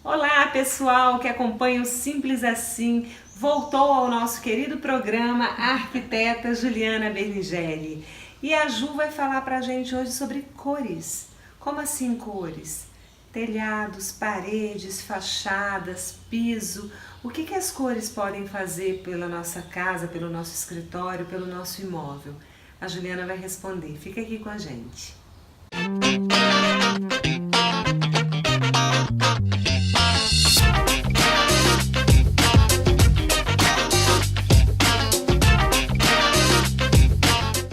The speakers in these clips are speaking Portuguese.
Olá, pessoal que acompanha o Simples Assim. Voltou ao nosso querido programa a arquiteta Juliana Bernigeli. E a Ju vai falar pra gente hoje sobre cores. Como assim cores? Telhados, paredes, fachadas, piso. O que as cores podem fazer pela nossa casa, pelo nosso escritório, pelo nosso imóvel? A Juliana vai responder. Fica aqui com a gente.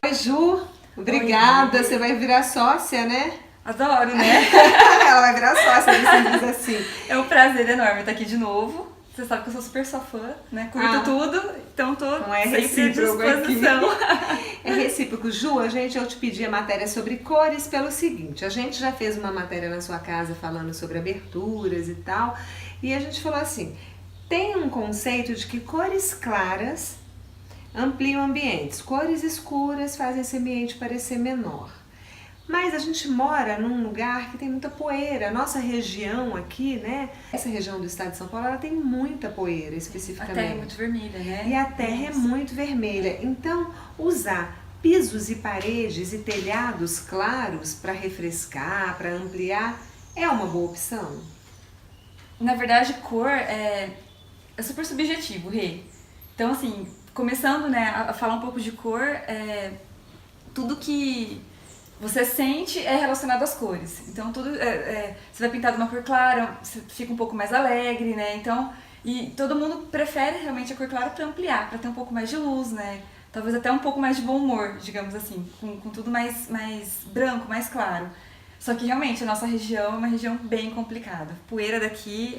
Oi, Ju, obrigada. Oi. Você vai virar sócia, né? Adoro, né? Ela vai virar sócia, você diz assim. É um prazer enorme estar aqui de novo. Você sabe que eu sou super sua fã, né? Curto tudo, então tô Não é sempre à recíproco aqui. disposição. É recíproco. Ju, eu te pedi a matéria sobre cores pelo seguinte, a gente já fez uma matéria na sua casa falando sobre aberturas e tal, e a gente falou assim, tem um conceito de que cores claras ampliam ambientes, cores escuras fazem esse ambiente parecer menor. Mas a gente mora num lugar que tem muita poeira. A nossa região aqui, né? Essa região do estado de São Paulo, ela tem muita poeira A especificamente. terra é muito vermelha, né? E a terra é muito vermelha. Então, usar pisos e paredes e telhados claros para refrescar, para ampliar, é uma boa opção? Na verdade, cor é super subjetivo, Rê. Então, assim, começando, né, a falar um pouco de cor, tudo que você sente é relacionado às cores. Então, você vai pintar de uma cor clara, você fica um pouco mais alegre, né? Então, e todo mundo prefere realmente a cor clara para ampliar, para ter um pouco mais de luz, né? Talvez até um pouco mais de bom humor, digamos assim, com tudo mais branco, mais claro. Só que realmente a nossa região é uma região bem complicada. Poeira daqui,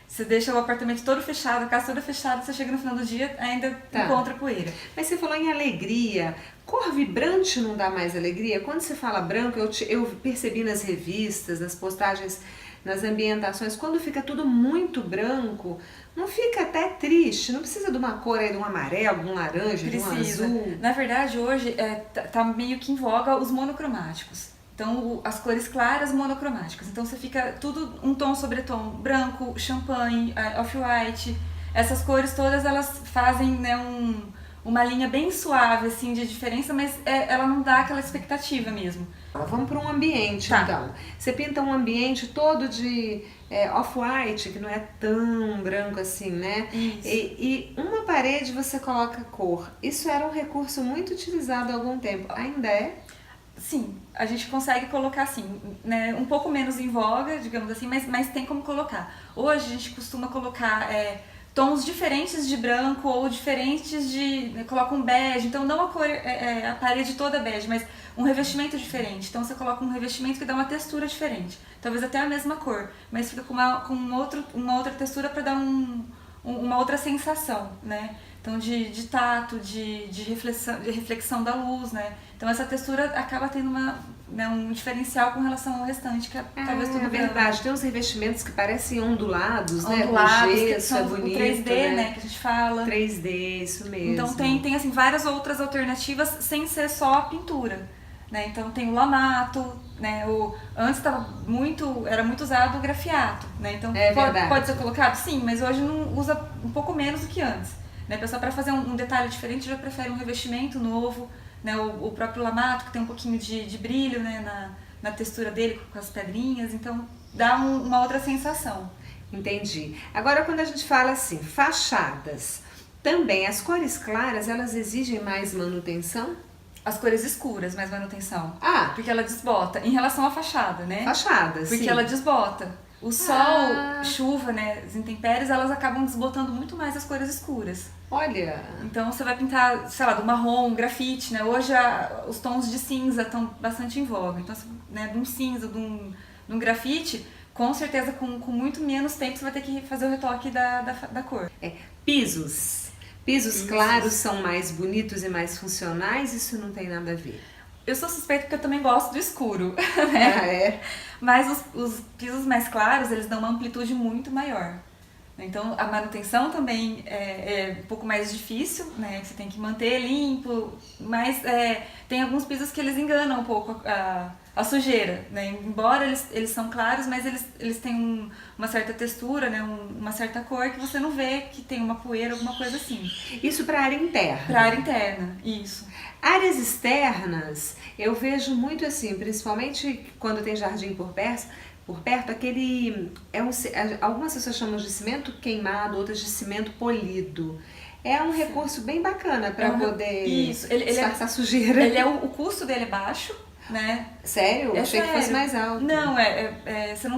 você deixa o apartamento todo fechado, a casa toda fechada, você chega no final do dia ainda encontra poeira. Mas você falou em alegria. Cor vibrante não dá mais alegria? Quando você fala branco, eu percebi nas revistas, nas postagens, nas ambientações, quando fica tudo muito branco, não fica até triste? Não precisa de uma cor aí, de um amarelo, de um laranja, de um azul? Na verdade, hoje tá meio que em voga os monocromáticos. Então, as cores claras monocromáticas. Então, você fica tudo um tom sobre tom, branco, champanhe, off-white. Essas cores todas, elas fazem, né, uma linha bem suave, assim, de diferença, mas ela não dá aquela expectativa mesmo. Vamos para um ambiente, então. Você pinta um ambiente todo de off-white, que não é tão branco assim, né? Isso. E uma parede você coloca cor. Isso era um recurso muito utilizado há algum tempo. Ainda é? Sim, a gente consegue colocar assim, né, um pouco menos em voga, digamos assim, mas tem como colocar. Hoje a gente costuma colocar tons diferentes de branco ou diferentes de... coloca um bege, então não a cor, a parede toda bege, mas um revestimento diferente. Então você coloca um revestimento que dá uma textura diferente. Talvez até a mesma cor, mas fica com uma outra textura para dar uma outra sensação, né? Então de tato, de reflexão da luz, né? Então essa textura acaba tendo um diferencial com relação ao restante, que talvez tudo É verdade, branco. tem uns revestimentos que parecem ondulados, né? Ondulados, O que gesso é são bonito, o 3D, né, que a gente fala. 3D, isso mesmo. Então tem assim, várias outras alternativas sem ser só a pintura. Né? Então tem o lamato, né? Antes era muito usado o grafiato, né? Então pode ser colocado? Sim, mas hoje não usa um pouco menos do que antes. Né? A pessoa, para fazer um detalhe diferente, já prefere um revestimento novo, né? O próprio lamato, que tem um pouquinho de brilho, né? na textura dele, com as pedrinhas, então dá uma outra sensação. Entendi. Agora, quando a gente fala assim, fachadas, também as cores claras, elas exigem mais manutenção? As cores escuras, mais manutenção. Ah! Porque ela desbota. Em relação à fachada, né? Fachada, sim. Porque ela desbota. O sol, chuva, né, as intempéries, elas acabam desbotando muito mais as cores escuras. Olha! Então você vai pintar, sei lá, do marrom, um grafite, né? Hoje os tons de cinza estão bastante em voga. Então, né, de um cinza, de um grafite, com certeza com muito menos tempo você vai ter que fazer o retoque da cor. Pisos. Pisos claros são mais bonitos e mais funcionais? Isso não tem nada a ver. Eu sou suspeita porque eu também gosto do escuro, né? Ah, é? Mas os pisos mais claros, eles dão uma amplitude muito maior. Então a manutenção também é um pouco mais difícil, né? Você tem que manter limpo, mas tem alguns pisos que eles enganam um pouco a sujeira, né? Embora eles são claros, mas eles têm uma certa textura, né? Uma certa cor que você não vê que tem uma poeira, alguma coisa assim. Isso para área interna? Para área interna, isso. Áreas externas, eu vejo muito assim, principalmente quando tem jardim por perto, aquele, algumas pessoas chamam de cimento queimado, outras de cimento polido. É um recurso bem bacana para poder disfarçar sujeira. O custo dele é baixo, né? Sério? Achei sério. Que fosse mais alto. Não,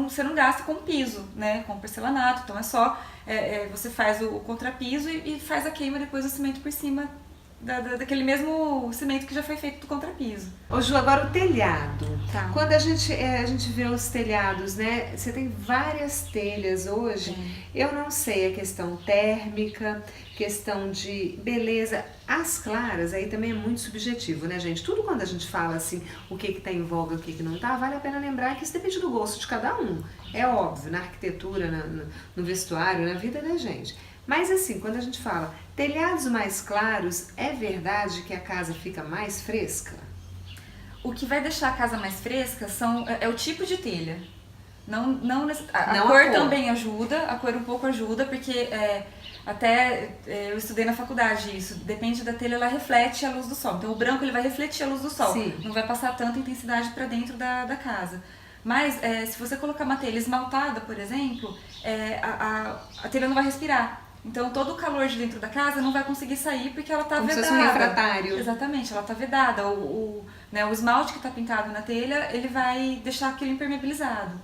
você não gasta com piso, né? Com porcelanato, então é só, você faz o contrapiso e faz a queima depois do cimento por cima daquele mesmo cimento que já foi feito do contrapiso. Ô Ju, agora o telhado. Tá. Quando a gente vê os telhados, né? Você tem várias telhas hoje. Eu não sei a questão térmica, questão de beleza. As claras, aí também é muito subjetivo, né, gente? Tudo quando a gente fala assim, o que tá em voga, o que não tá, vale a pena lembrar que isso depende do gosto de cada um. É óbvio, na arquitetura, no vestuário, na vida da gente. Mas assim, quando a gente fala telhados mais claros, é verdade que a casa fica mais fresca? O que vai deixar a casa mais fresca é o tipo de telha. A cor também ajuda, a cor um pouco ajuda, porque eu estudei na faculdade isso. Depende da telha, ela reflete a luz do sol. Então o branco ele vai refletir a luz do sol. Sim. Não vai passar tanta intensidade para dentro da casa. Mas se você colocar uma telha esmaltada, por exemplo, a telha não vai respirar. Então todo o calor de dentro da casa não vai conseguir sair porque ela está vedada. Como se fosse um refratário. Exatamente, ela está vedada. O esmalte que está pintado na telha, ele vai deixar aquilo impermeabilizado.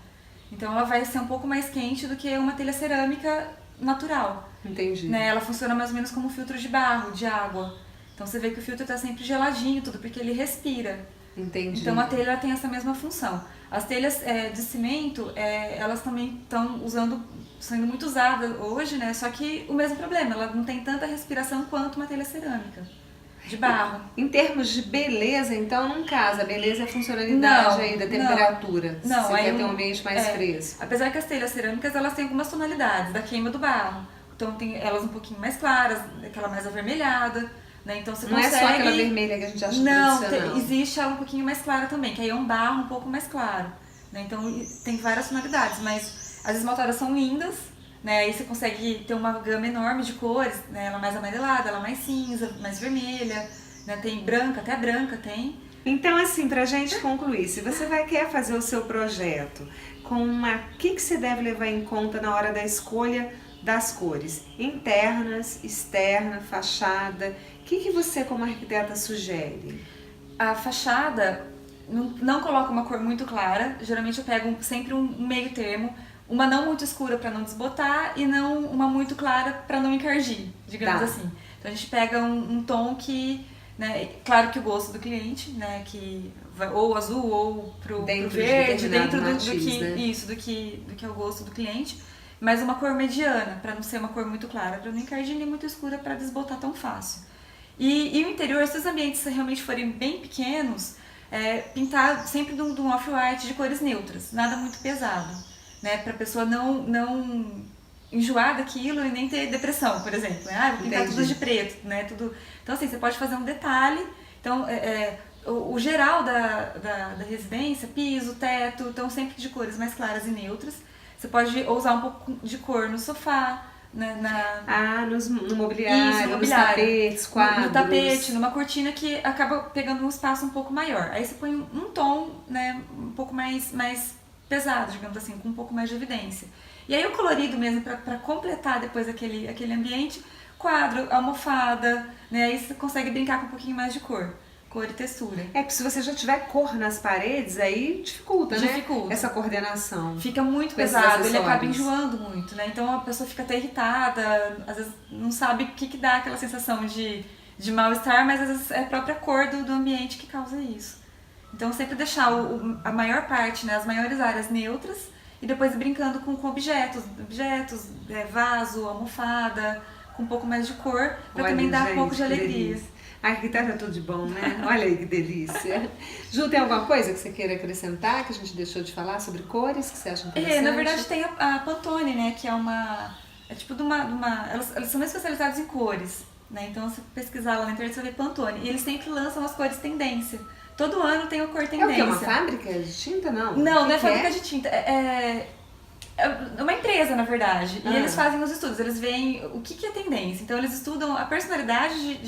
Então ela vai ser um pouco mais quente do que uma telha cerâmica natural. Entendi. Né? Ela funciona mais ou menos como um filtro de barro, de água. Então você vê que o filtro está sempre geladinho, tudo, porque ele respira. Entendi. Então a telha tem essa mesma função. As telhas de cimento, elas também estão sendo muito usadas hoje, né? Só que o mesmo problema, ela não tem tanta respiração quanto uma telha cerâmica, de barro. Em termos de beleza, então não casa. A beleza é a funcionalidade aí da temperatura. Não, você quer ter um ambiente mais fresco. Apesar que as telhas cerâmicas, elas têm algumas tonalidades da queima do barro. Então tem elas um pouquinho mais claras, aquela mais avermelhada. Né? Então você não consegue... é só aquela vermelha que a gente acha tradicional. Não, existe ela um pouquinho mais clara também, que aí é um barro um pouco mais claro. Né? Então tem várias tonalidades, mas as esmaltadas são lindas, né? Aí você consegue ter uma gama enorme de cores, né? Ela mais amarelada, ela mais cinza, mais vermelha, né? Tem branca, até branca tem. Então assim, pra gente concluir, se você quer fazer o seu projeto, o que você deve levar em conta na hora da escolha das cores? Internas, externa, fachada. O que você como arquiteta sugere? A fachada não coloca uma cor muito clara, geralmente eu pego sempre um meio termo, uma não muito escura para não desbotar e não uma muito clara para não encardir, digamos assim. Então a gente pega um tom que, né, claro que o gosto do cliente, né, que vai ou azul ou pro verde, dentro do que é o gosto do cliente, mas uma cor mediana, para não ser uma cor muito clara, para não encardir, nem muito escura para desbotar tão fácil. E o interior, se os ambientes realmente forem bem pequenos, pintar sempre de um off-white de cores neutras, nada muito pesado, né? Para a pessoa não enjoar daquilo e nem ter depressão, por exemplo. Vou pintar tudo de preto, né? Tudo... Então assim, você pode fazer um detalhe. Então, o geral da residência, piso, teto, então sempre de cores mais claras e neutras. Você pode usar um pouco de cor no sofá, né, no mobiliário, nos tapetes, quadros. No tapete, numa cortina que acaba pegando um espaço um pouco maior. Aí você põe um tom, né, um pouco mais pesado, digamos assim, com um pouco mais de evidência. E aí o colorido mesmo, para completar depois aquele ambiente, quadro, almofada, né, aí você consegue brincar com um pouquinho mais de cor e textura. Porque se você já tiver cor nas paredes, aí dificulta, né? Essa coordenação. Fica muito pesado, ele acaba enjoando muito, né? Então a pessoa fica até irritada, às vezes não sabe o que dá aquela sensação de mal-estar, mas às vezes é a própria cor do ambiente que causa isso. Então sempre deixar a maior parte, né, as maiores áreas neutras e depois ir brincando com objetos, vaso, almofada, com um pouco mais de cor, para também dar um pouco de alegria. A arquiteta é tudo de bom, né? Olha aí que delícia. Ju, tem alguma coisa que você queira acrescentar, que a gente deixou de falar sobre cores, que você acha interessante? Na verdade tem a Pantone, né? Que é uma é tipo elas são especializadas em cores, né? Então se pesquisar lá na internet você vai ver Pantone. E eles sempre lançam as cores tendência. Todo ano tem a cor tendência. É o quê? Uma fábrica de tinta? Não. Não é fábrica de tinta. É uma empresa, na verdade. E eles fazem os estudos, eles veem o que é tendência. Então eles estudam a personalidade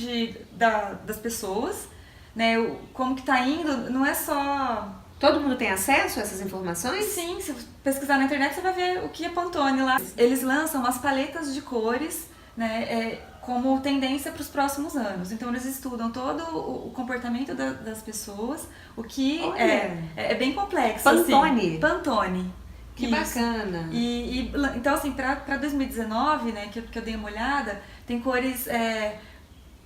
das pessoas, né? Como que tá indo, não é só... Todo mundo tem acesso a essas informações? Sim, se pesquisar na internet você vai ver o que é Pantone lá. Eles lançam as paletas de cores, né, como tendência para os próximos anos. Então eles estudam todo o comportamento das pessoas, o que é bem complexo. Pantone? Assim. Pantone. Que bacana! Então assim, para 2019, né, que eu dei uma olhada, tem cores...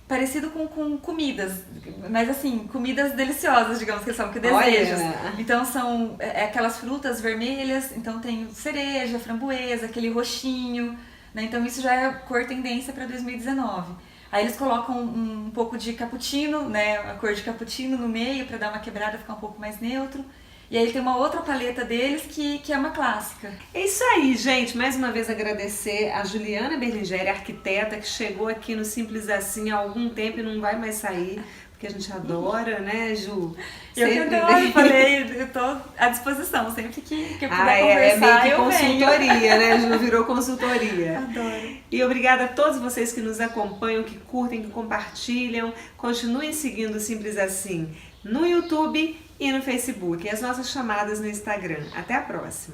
parecido com comidas, mas assim, comidas deliciosas, digamos que eles são, que desejos. Então são aquelas frutas vermelhas, então tem cereja, framboesa, aquele roxinho, né? Então isso já é cor tendência para 2019. Aí eles colocam um pouco de cappuccino, né? A cor de cappuccino no meio para dar uma quebrada, ficar um pouco mais neutro. E aí tem uma outra paleta deles que é uma clássica. É isso aí, gente. Mais uma vez agradecer a Juliana Berlingeri, arquiteta, que chegou aqui no Simples Assim há algum tempo e não vai mais sair, porque a gente adora, né, Ju? Eu que adoro, falei, eu tô à disposição, sempre que eu puder conversar, é meio que eu consultoria, né, Ju? Virou consultoria. Adoro. E obrigada a todos vocês que nos acompanham, que curtem, que compartilham. Continuem seguindo o Simples Assim no YouTube e no Facebook. E as nossas chamadas no Instagram. Até a próxima!